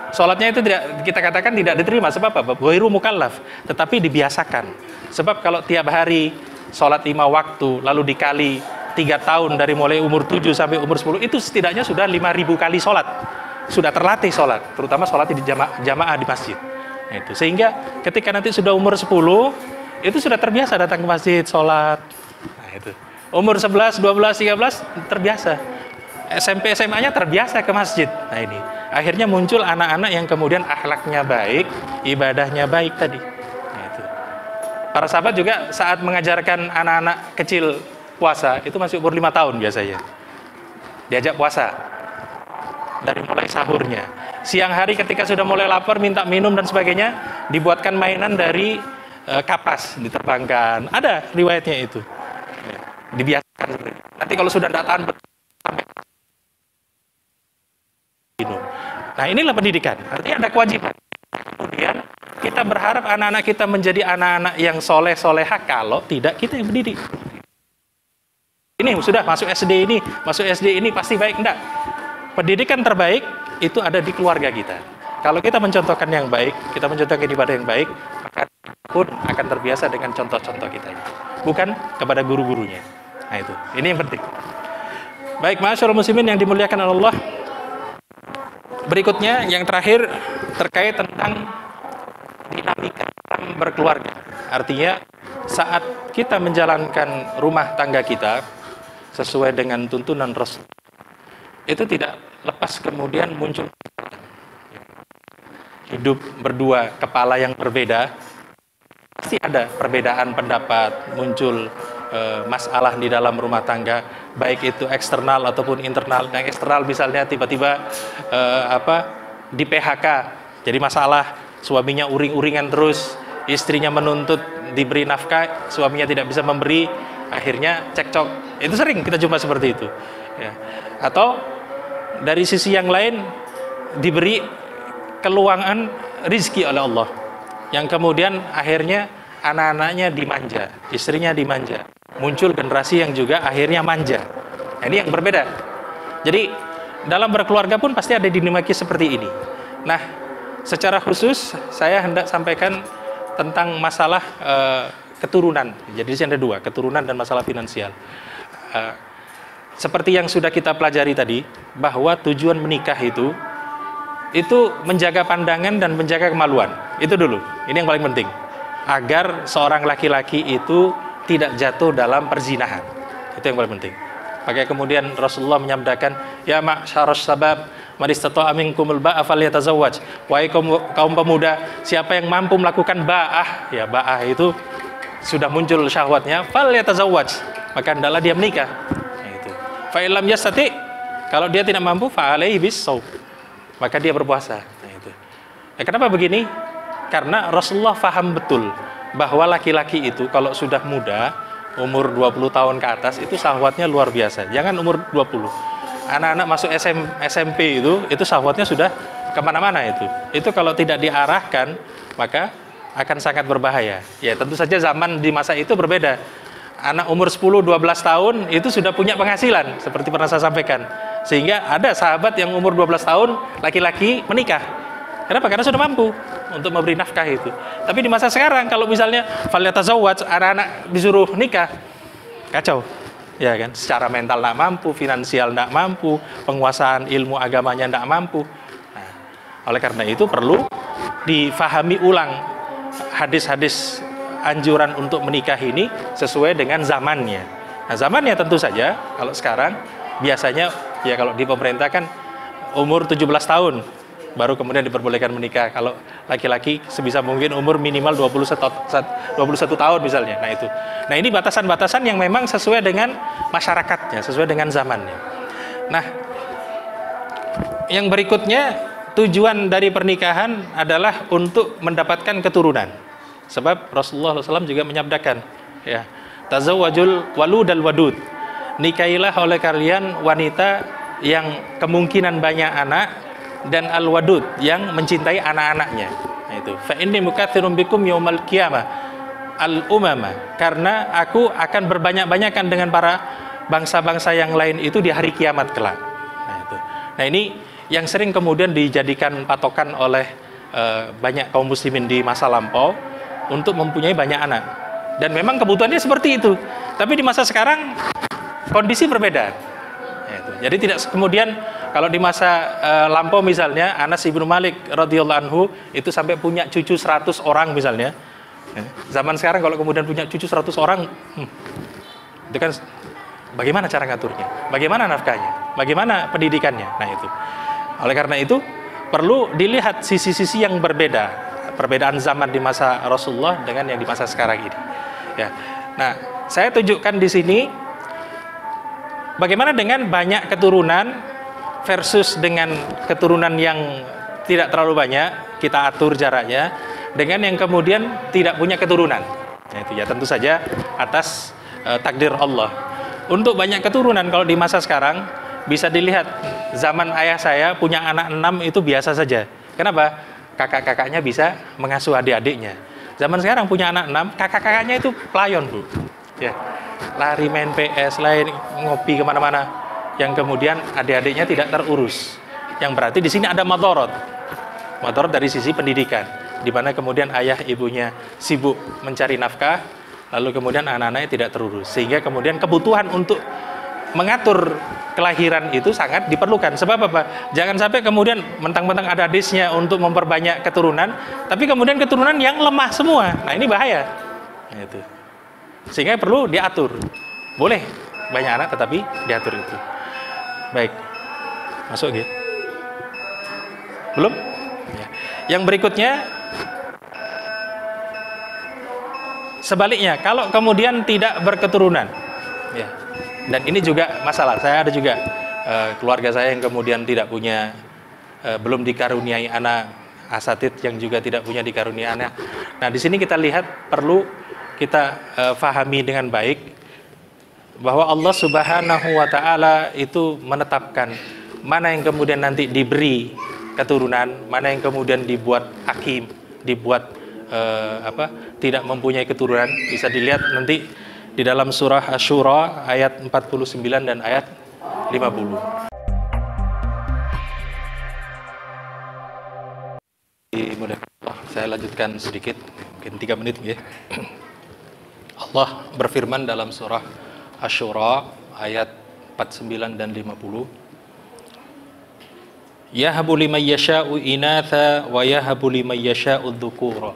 Sholatnya itu tidak, kita katakan tidak diterima. Sebab apa? Ghairu mukallaf, tetapi dibiasakan. Sebab kalau tiap hari sholat 5 waktu lalu dikali 3 tahun dari mulai umur 7 sampai umur 10 itu setidaknya sudah 5.000 kali sholat, sudah terlatih sholat, terutama sholat di jamaah di masjid. Nah, itu sehingga ketika nanti sudah umur 10 itu sudah terbiasa datang ke masjid sholat. Nah, itu umur 11, 12, 13 terbiasa, SMP SMA-nya terbiasa ke masjid. Nah, ini akhirnya muncul anak-anak yang kemudian akhlaknya baik, ibadahnya baik tadi. Nah, itu para sahabat juga saat mengajarkan anak-anak kecil puasa itu masih umur 5 tahun biasanya diajak puasa dari mulai sahurnya. Siang hari ketika sudah mulai lapar minta minum dan sebagainya dibuatkan mainan dari kapas diterbangkan. Ada riwayatnya itu. Dibiasakan seperti itu. Nanti kalau sudah tidak tahan sampai minum. Nah, inilah pendidikan. Artinya ada kewajiban. Kemudian kita berharap anak-anak kita menjadi anak-anak yang soleh-soleha, kalau tidak kita yang mendidik. Ini sudah masuk SD ini pasti baik. Enggak. Pendidikan terbaik itu ada di keluarga kita. Kalau kita mencontohkan yang baik, kita mencontohkan ibadah yang baik, maka pun akan terbiasa dengan contoh-contoh kita. Bukan kepada guru-gurunya. Nah, itu. Ini yang penting. Baik, ma'asyiral muslimin yang dimuliakan Allah. Berikutnya yang terakhir terkait tentang dinamika dalam berkeluarga. Artinya saat kita menjalankan rumah tangga kita sesuai dengan tuntunan Rasul, itu tidak lepas kemudian muncul hidup berdua kepala yang berbeda, pasti ada perbedaan pendapat, muncul masalah di dalam rumah tangga, baik itu eksternal ataupun internal. Yang eksternal misalnya tiba-tiba di PHK, jadi masalah, suaminya uring-uringan terus, istrinya menuntut diberi nafkah, suaminya tidak bisa memberi, akhirnya cekcok. Itu sering kita jumpa seperti itu, ya. Atau dari sisi yang lain diberi keluangan rizki oleh Allah, yang kemudian akhirnya anak-anaknya dimanja, istrinya dimanja, muncul generasi yang juga akhirnya manja. Nah, ini yang berbeda. Jadi dalam berkeluarga pun pasti ada dinamika seperti ini. Nah, secara khusus saya hendak sampaikan tentang masalah keturunan. Jadi di sini ada 2, keturunan dan masalah finansial. Seperti yang sudah kita pelajari tadi, bahwa tujuan menikah itu menjaga pandangan dan menjaga kemaluan. Itu dulu. Ini yang paling penting. Agar seorang laki-laki itu tidak jatuh dalam perzinahan. Itu yang paling penting. Maka kemudian Rasulullah menyabdakan, ya ma'syaras sabab man istata'a minkumul ba'a falyatazawwaj. Wahai kaum pemuda, siapa yang mampu melakukan ba'ah, ya ba'ah itu sudah muncul syahwatnya, falyatazawwaj, maka hendaklah dia menikah. Nah, itu. Fa illam yastati, kalau dia tidak mampu, fa alaihi bis-shaum, maka dia berpuasa. Nah, itu. Nah, kenapa begini? Karena Rasulullah faham betul bahwa laki-laki itu kalau sudah muda, umur 20 tahun ke atas, itu syahwatnya luar biasa. Jangan umur 20. Anak-anak masuk SMP itu syahwatnya sudah kemana-mana itu. Itu kalau tidak diarahkan, maka akan sangat berbahaya. Ya, tentu saja zaman di masa itu berbeda. Anak umur 10-12 tahun itu sudah punya penghasilan, seperti pernah saya sampaikan. Sehingga ada sahabat yang umur 12 tahun, laki-laki menikah. Kenapa? Karena sudah mampu untuk memberi nafkah itu. Tapi di masa sekarang, kalau misalnya falyatazawwaj, anak-anak disuruh nikah, kacau. Ya kan? Secara mental tidak mampu, finansial tidak mampu, penguasaan ilmu agamanya tidak mampu. Nah, oleh karena itu perlu difahami ulang hadis-hadis anjuran untuk menikah ini sesuai dengan zamannya. Nah, zamannya tentu saja kalau sekarang biasanya ya kalau di pemerintah kan umur 17 tahun baru kemudian diperbolehkan menikah. Kalau laki-laki sebisa mungkin umur minimal 21 tahun misalnya. Nah, itu. Nah, ini batasan-batasan yang memang sesuai dengan masyarakatnya, sesuai dengan zamannya. Nah, yang berikutnya, tujuan dari pernikahan adalah untuk mendapatkan keturunan. Sebab Rasulullah SAW juga menyabdakan, ya, tazawwajul walud al wadud. Nikahilah oleh kalian wanita yang kemungkinan banyak anak, dan al wadud yang mencintai anak-anaknya. Nah, itu. Fa inni mukatsirum bikum yaumal qiyamah al umama. Karena aku akan berbanyak-banyakan dengan para bangsa-bangsa yang lain itu di hari kiamat kelak. Nah, itu. Nah, ini yang sering kemudian dijadikan patokan oleh banyak kaum muslimin di masa lampau untuk mempunyai banyak anak. Dan memang kebutuhannya seperti itu. Tapi di masa sekarang kondisi berbeda. Jadi tidak kemudian kalau di masa lampau misalnya Anas ibnu Malik radhiyallahu anhu itu sampai punya cucu 100 orang misalnya. Zaman sekarang kalau kemudian punya cucu 100 orang, itu kan bagaimana cara ngaturnya? Bagaimana nafkahnya? Bagaimana pendidikannya? Nah itu. Oleh karena itu perlu dilihat sisi-sisi yang berbeda, perbedaan zaman di masa Rasulullah dengan yang di masa sekarang ini. Ya. Nah, saya tunjukkan di sini bagaimana dengan banyak keturunan versus dengan keturunan yang tidak terlalu banyak, kita atur jaraknya, dengan yang kemudian tidak punya keturunan. Nah, itu ya tentu saja atas takdir Allah. Untuk banyak keturunan kalau di masa sekarang bisa dilihat zaman ayah saya punya anak 6 itu biasa saja. Kenapa? Kakak-kakaknya bisa mengasuh adik-adiknya. Zaman sekarang punya anak 6, kakak-kakaknya itu pelayon, Bu. Ya. Lari main PS, lain ngopi kemana-mana. Yang kemudian adik-adiknya tidak terurus. Yang berarti di sini ada madorot. Madorot dari sisi pendidikan, di mana kemudian ayah ibunya sibuk mencari nafkah, lalu kemudian anak-anaknya tidak terurus. Sehingga kemudian kebutuhan untuk mengatur kelahiran itu sangat diperlukan. Sebab apa? Jangan sampai kemudian mentang-mentang ada hadisnya untuk memperbanyak keturunan, tapi kemudian keturunan yang lemah semua. Nah ini bahaya. Nah, itu. Sehingga perlu diatur. Boleh banyak anak tetapi diatur itu. Baik. Masuk gitu. Belum? Ya. Yang berikutnya sebaliknya, kalau kemudian tidak berketurunan. Ya. Dan ini juga masalah. Saya ada juga keluarga saya yang kemudian tidak punya, belum dikaruniai anak, asatid yang juga tidak punya dikaruniai anak. Nah, di sini kita lihat perlu kita fahami dengan baik bahwa Allah Subhanahu wa taala itu menetapkan mana yang kemudian nanti diberi keturunan, mana yang kemudian dibuat hakim, dibuat tidak mempunyai keturunan. Bisa dilihat nanti di dalam surah Asy-Syura ayat 49 dan ayat 50. Saya lanjutkan sedikit, mungkin 3 menit ya. Allah berfirman dalam surah Asy-Syura ayat 49 dan 50. Yahabu liman yasha'u inatha wa yahabu liman yasha'u dzukura.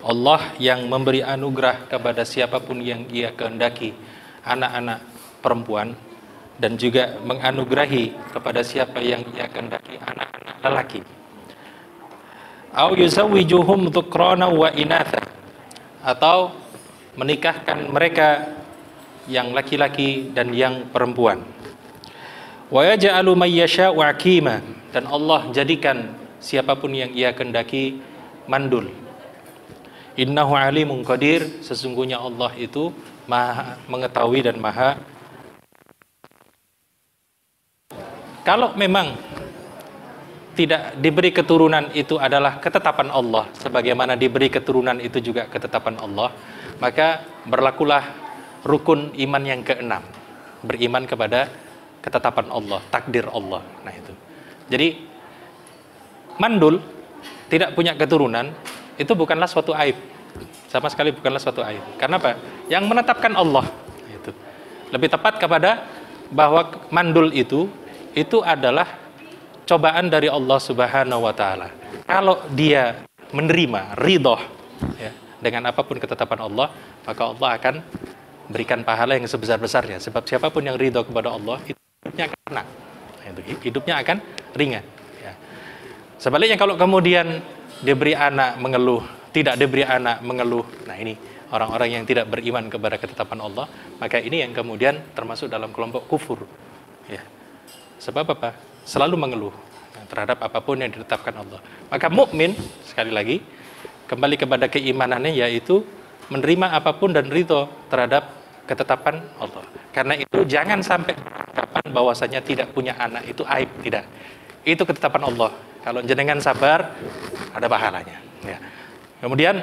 Allah yang memberi anugerah kepada siapapun yang Ia kehendaki anak-anak perempuan, dan juga menganugerahi kepada siapa yang Ia kehendaki anak-anak lelaki. Au yuzawwijuhum dzukrana wa inatha, atau menikahkan mereka yang laki-laki dan yang perempuan. Wa yaj'alu may yasha'u aqima, dan Allah jadikan siapapun yang Ia kehendaki mandul. Innahu alimun qadir, sesungguhnya Allah itu maha mengetahui dan maha. Kalau memang tidak diberi keturunan itu adalah ketetapan Allah, sebagaimana diberi keturunan itu juga ketetapan Allah, maka berlakulah rukun iman yang keenam, beriman kepada ketetapan Allah, takdir Allah. Nah itu. Jadi mandul, tidak punya keturunan, itu bukanlah suatu aib, sama sekali bukanlah suatu aib. Karena apa? Yang menetapkan Allah. Itu lebih tepat kepada bahwa mandul itu adalah cobaan dari Allah Subhanahu wa taala. Kalau dia menerima ridho ya, dengan apapun ketetapan Allah, maka Allah akan berikan pahala yang sebesar-besarnya. Sebab siapapun yang ridho kepada Allah, hidupnya akan tenang, hidupnya akan ringan ya. Sebaliknya kalau kemudian diberi anak mengeluh, tidak diberi anak mengeluh, nah ini orang-orang yang tidak beriman kepada ketetapan Allah, maka ini yang kemudian termasuk dalam kelompok kufur ya. Sebab apa? Selalu mengeluh terhadap apapun yang ditetapkan Allah. Maka mukmin, sekali lagi kembali kepada keimanannya, yaitu menerima apapun dan ridho terhadap ketetapan Allah. Karena itu jangan sampai kapan bahwasanya tidak punya anak itu aib, tidak. Itu ketetapan Allah. Kalau jenengan sabar, ada pahalanya ya. Kemudian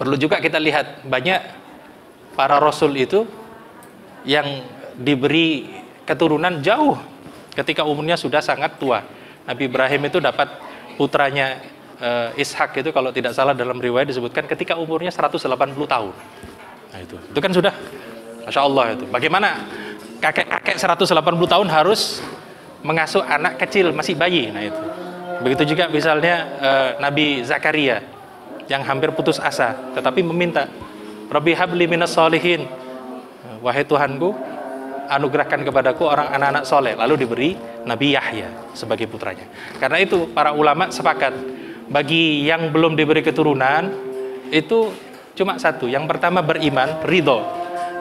perlu juga kita lihat, banyak para rasul itu yang diberi keturunan jauh ketika umurnya sudah sangat tua. Nabi Ibrahim itu dapat putranya Ishak itu kalau tidak salah dalam riwayat disebutkan ketika umurnya 180 tahun. Nah itu kan sudah Masya Allah itu. Bagaimana kakek-kakek 180 tahun harus mengasuh anak kecil masih bayi. Nah itu. Begitu juga misalnya Nabi Zakaria yang hampir putus asa tetapi meminta, Rabbi habli minas solihin, wahai Tuhanku, anugerahkan kepadaku orang anak-anak soleh. Lalu diberi Nabi Yahya sebagai putranya. Karena itu para ulama sepakat, bagi yang belum diberi keturunan itu cuma satu. Yang pertama beriman, ridho.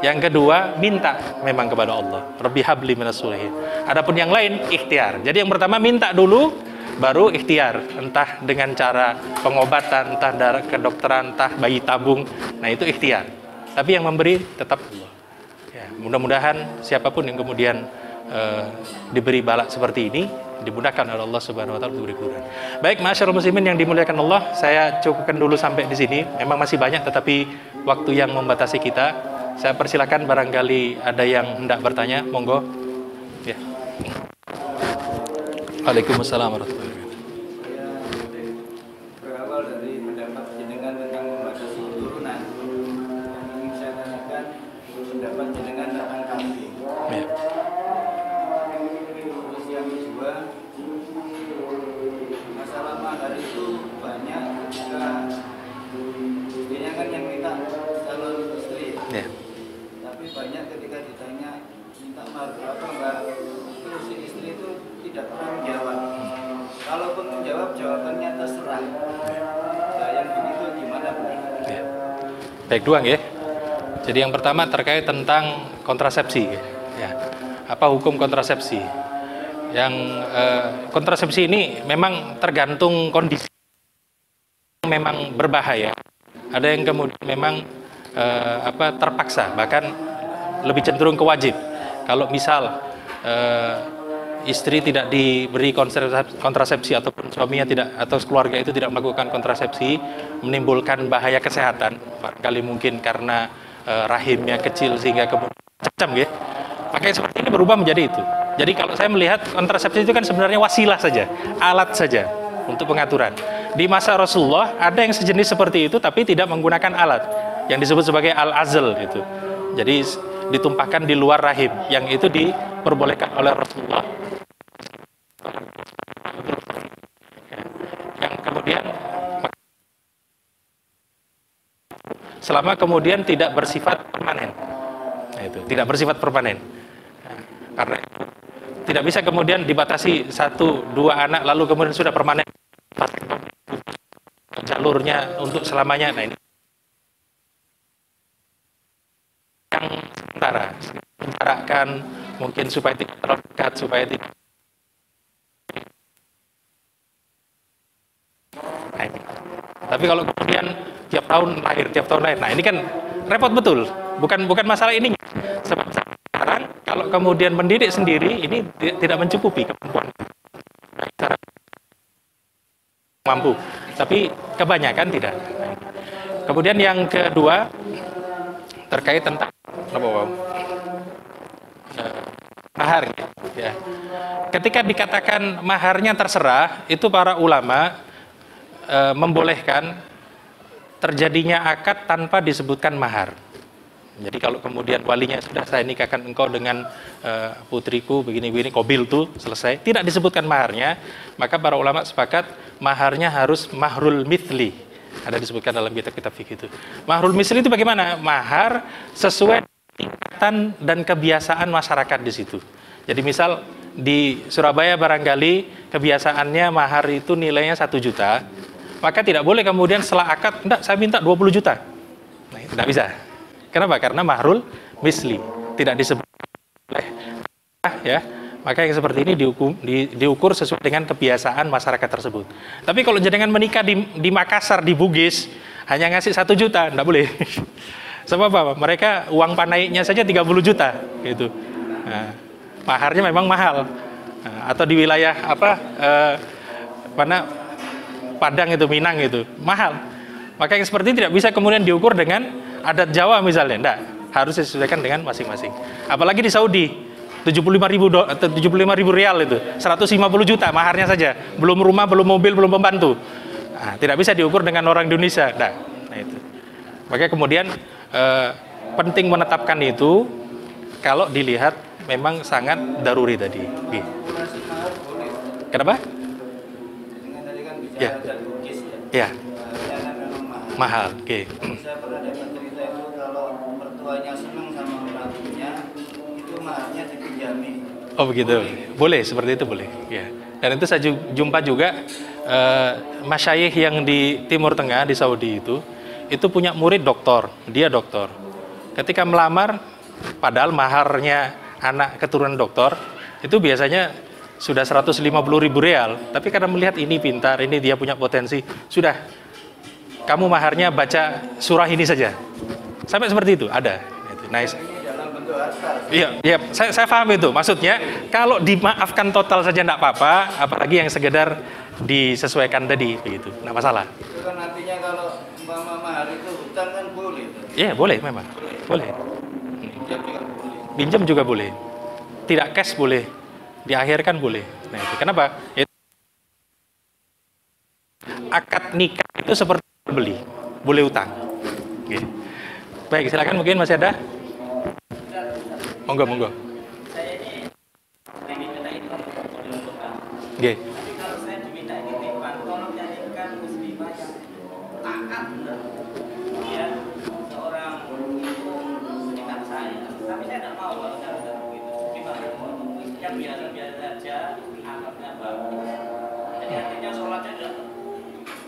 Yang kedua minta memang kepada Allah, Rabbi habli minas solihin. Adapun yang lain ikhtiar. Jadi yang pertama minta dulu, baru ikhtiar, entah dengan cara pengobatan, entah dari kedokteran, entah bayi tabung. Nah itu ikhtiar. Tapi yang memberi tetap Allah. Ya, mudah-mudahan siapapun yang kemudian diberi balak seperti ini dimudahkan oleh Allah Subhanahu wa taala diberi kemudahan. Baik, masyaallah muslimin yang dimuliakan Allah, saya cukupkan dulu sampai di sini. Memang masih banyak tetapi waktu yang membatasi kita. Saya persilakan barangkali ada yang hendak bertanya, monggo. Ya. Waalaikumsalam warahmatullahi wabarakatuh. Berawal dari pendapat jenengan tentang membatasi turunan, ingin saya tanyakan pendapat jenengan tentang kambing. Ya. Terus yang kedua, masalah mahar itu banyak ketika istrinya kan yang minta calon istri, Ya. tapi banyak ketika ditanya minta mahar berapa enggak, terus si istri itu tidak pernah menjawab. Kalaupun menjawab, jawabannya terserah. Nah, yang begitu gimana, Bu? Ya. Baik, dua ya. Jadi yang pertama terkait tentang kontrasepsi. Ya. Apa hukum kontrasepsi? Yang kontrasepsi ini memang tergantung kondisi, memang berbahaya. Ada yang kemudian memang terpaksa, bahkan lebih cenderung ke wajib. Kalau misal istri tidak diberi kontrasepsi ataupun suaminya tidak atau keluarga itu tidak melakukan kontrasepsi, menimbulkan bahaya kesehatan, barangkali mungkin karena rahimnya kecil sehingga kemudian macam ya. Maka seperti ini berubah menjadi itu. Jadi kalau saya melihat kontrasepsi itu kan sebenarnya wasilah saja, alat saja untuk pengaturan. Di masa Rasulullah ada yang sejenis seperti itu tapi tidak menggunakan alat yang disebut sebagai al-azl itu. Jadi ditumpahkan di luar rahim, yang itu diperbolehkan oleh Rasulullah. Yang kemudian selama kemudian tidak bersifat permanen. Nah, itu tidak bersifat permanen. Nah, karena tidak bisa kemudian dibatasi 1-2 anak lalu kemudian sudah permanen jalurnya untuk selamanya. Nah ini yang sementara mencarakan mungkin supaya tidak terlalu dekat, supaya tidak. Nah, ini. Tapi kalau kemudian tiap tahun lahir, nah ini kan repot betul. Bukan masalah ini. Sebab sekarang kalau kemudian mendidik sendiri ini tidak mencukupi kemampuan cara mampu, tapi kebanyakan tidak. Kemudian yang kedua terkait tentang mahar, ya. Ketika dikatakan maharnya terserah, itu para ulama membolehkan terjadinya akad tanpa disebutkan mahar. Jadi kalau kemudian walinya sudah, saya nikahkan engkau dengan putriku begini-begini, kobil tuh selesai, tidak disebutkan maharnya, maka para ulama sepakat maharnya harus mahrul mithli. Ada disebutkan dalam kitab-kitab fikih itu. Mahrul mithli itu bagaimana? Mahar sesuai tingkatan dan kebiasaan masyarakat di situ. Jadi misal di Surabaya barangkali kebiasaannya mahar itu nilainya 1 juta, maka tidak boleh kemudian setelah akad, enggak, saya minta 20 juta. Nah, itu tidak bisa. Kenapa? Karena mahrul misli tidak disebut oleh ya. Maka yang seperti ini diukur sesuai dengan kebiasaan masyarakat tersebut. Tapi kalau jenengan menikah di Makassar, di Bugis, hanya ngasih 1 juta, tidak boleh. Sebab apa? Mereka uang panaiknya saja 30 juta, gitu. Nah, maharnya memang mahal. Nah, atau di wilayah mana Padang itu, Minang itu, mahal. Maka yang seperti ini tidak bisa kemudian diukur dengan adat Jawa misalnya, enggak, harus disesuaikan dengan masing-masing. Apalagi di Saudi, 75.000 rial itu, 150 juta maharnya saja, belum rumah, belum mobil, belum pembantu. Nah, tidak bisa diukur dengan orang Indonesia. Nah itu. Makanya kemudian penting menetapkan itu kalau dilihat memang sangat daruri tadi. Oke. Kalkulasi mahar boleh. Kenapa? Dengan tadi kan bicara Ya. dan bugis ya. Ya, Maharnya kan memang mahal. mahal. Oke. Saya pernah dapat cerita itu kalau mertuanya senang sama menantunya, itu maharnya dipinjami. Oh begitu, boleh seperti itu boleh. Ya. Dan itu saya jumpa juga masyayikh yang di Timur Tengah di Saudi itu punya murid doktor, dia doktor. Ketika melamar, padahal maharnya anak keturunan doktor itu biasanya sudah 150.000 rial. Tapi karena melihat ini pintar, ini dia punya potensi, sudah kamu maharnya baca surah ini saja. Sampai seperti itu ada. Nice. Ini dalam bentuk harta. Iya, iya, saya paham itu. Maksudnya kalau dimaafkan total saja tidak apa-apa, apalagi yang sekedar disesuaikan tadi, begitu. Nggak masalah. Itu kan artinya kalau umpama mahar itu hutang kan boleh. Iya, boleh memang. Boleh. Pinjam juga boleh. Pinjam juga boleh. Tidak cash boleh. Diakhirkan boleh. Nah, itu kenapa? Akad nikah itu seperti beli, boleh utang. Oke. Baik, silakan mungkin masih ada? Monggo, monggo. Saya ini pengen minta itu Oke. tapi kalau saya diminta ini titipan, tolong jadikan muslimah yang taat ya seorang ibu sekitar saya. Tapi saya tidak mau kalau saya begitu. Gimana? Yang biasa-biasa saja, akhlaknya bagus. Jadi artinya sholatnya tidak,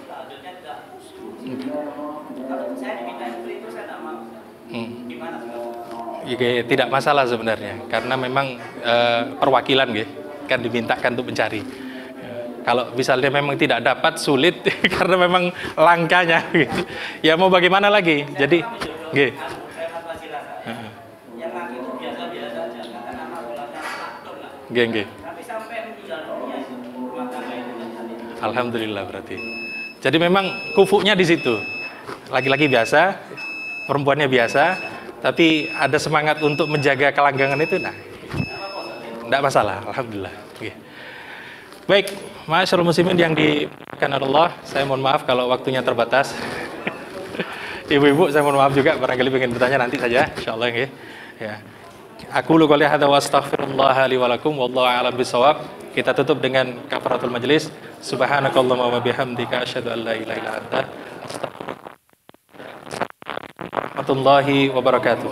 tahajudnya tidak. Kalau saya diminta itu saya tidak mau. Gimana sekarang? Oke, tidak masalah sebenarnya karena memang perwakilan kan dimintakan untuk mencari. Kalau misalnya memang tidak dapat sulit karena memang langkanya gitu. Ya mau bagaimana lagi? Jadi Saya fatwa silakan. Yang laki itu biasa-biasa saja, katakanlah sholatnya taktur lah. Tapi sampai meninggal dunia itu rumah tangga itu terjadi. Alhamdulillah berarti. Jadi memang kufunya di situ. Laki-laki biasa, perempuannya biasa, tapi ada semangat untuk menjaga kelanggangan itu, nah, tidak masalah, alhamdulillah. Oke. Baik, masyaallah muslimin yang dimuliakan Allah, saya mohon maaf kalau waktunya terbatas. Ibu-ibu, saya mohon maaf juga, barangkali ingin bertanya nanti saja, insyaallah ya. Aku lu qouli hadza wa astaghfirullah li wa lakum wallahu a'lam bissawab. Kita tutup dengan kafaratul majelis. Subhanakallahumma wa bihamdika asyhadu an la ilaha illa anta astaghfiruka wa atubu ilaik. Warahmatullahi wabarakatuh.